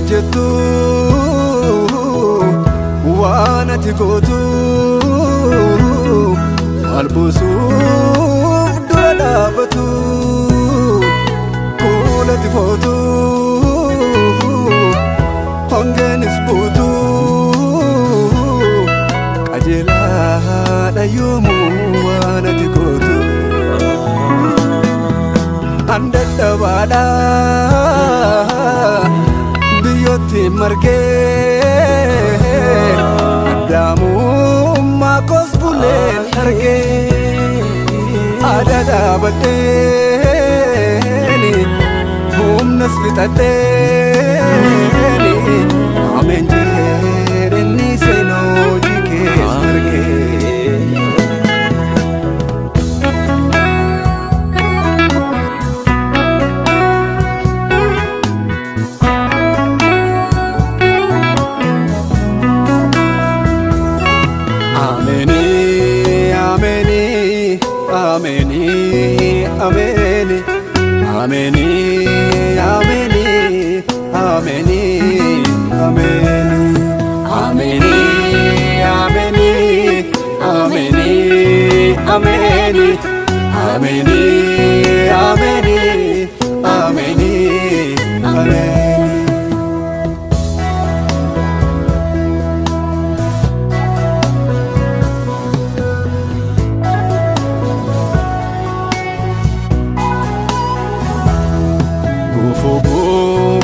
hojjetu waan ati gootu albuusuuf dura dhaabatu kuulatti footu hongeenis buutu qajeelaadha yoomuu waan ati gootu an dadhabaadha biyyootti margee addaamummaa koos buleen argee adada baddeeni humnas fixadheeni ameen jedheni seenoo jikees argee Ameni, ameni, ameni, ameni, ameni, ameni, ameni, ameni, ameni, ameni, ameni, ameni, ameni, ameni.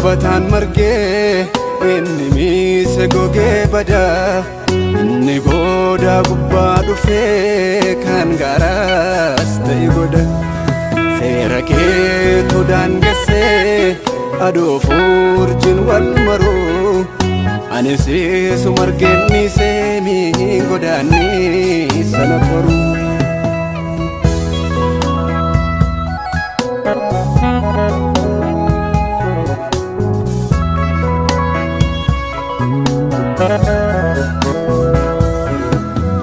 Batan margee inni miise gogee bada inni booda gubbaa dhufee kan gaaraas ta'e goda seera keetu daangessee adoof urjiin wal maruu ani siisu margeen niisee mii godaannii sana toruu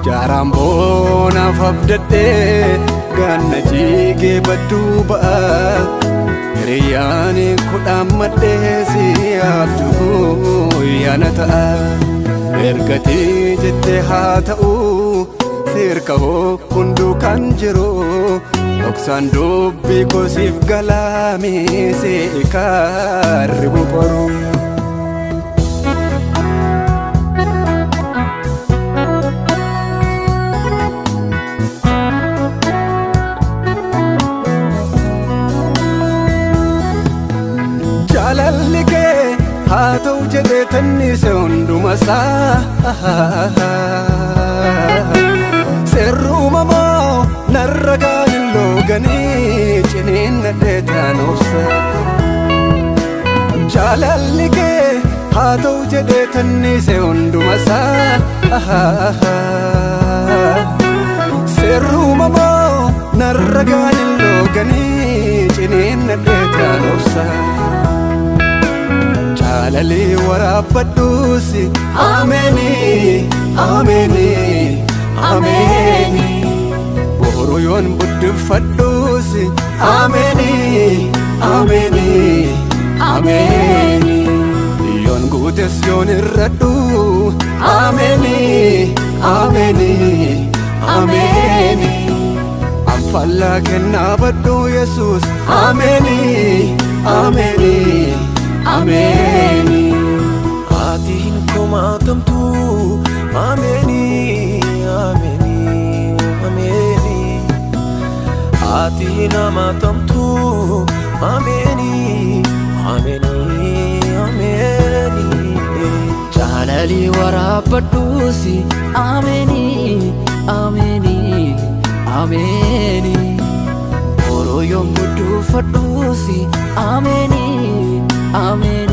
Jaaraan boonaaf abdadhee ganna jigee badduu ba'a hiriyyaan kudhaan maddee si abduu yaana ta'a ergatii jettee haa ta'u sirka hunduu kan jiru dhoksaan dubbii koosiif galaamii seekarri boqoru. Jaalalli kee haa ta'u jedhee tannise hundumasaa seerruma moo narra gaa'in looganii ciniin nadhee taanobsa jaalalli kee haa ta'u jedhee tannise hundumasaa seerruma moo narra gaa'in looganii ciniin nadhee taanobsa Jaalali waraabadhuusi Ameeni, Ameeni, Ameeni Boru yoon buddifadhuusi Ameeni, Ameeni, Ameeni Yoon guutes yoon irradhu Ameeni, Ameeni, Ameeni Anfallaa kennaa badhu Yesuus Ameeni, Ameeni Ameeni Atiin komaatamtu Ameeni Ameeni Ameeni Atiin amaatamtu Ameeni Ameeni Ameeni Jaalali waraabadhuusi Ameeni Ameeni Ameeni Boru yoon buddifadhuusi Ameeni Amen.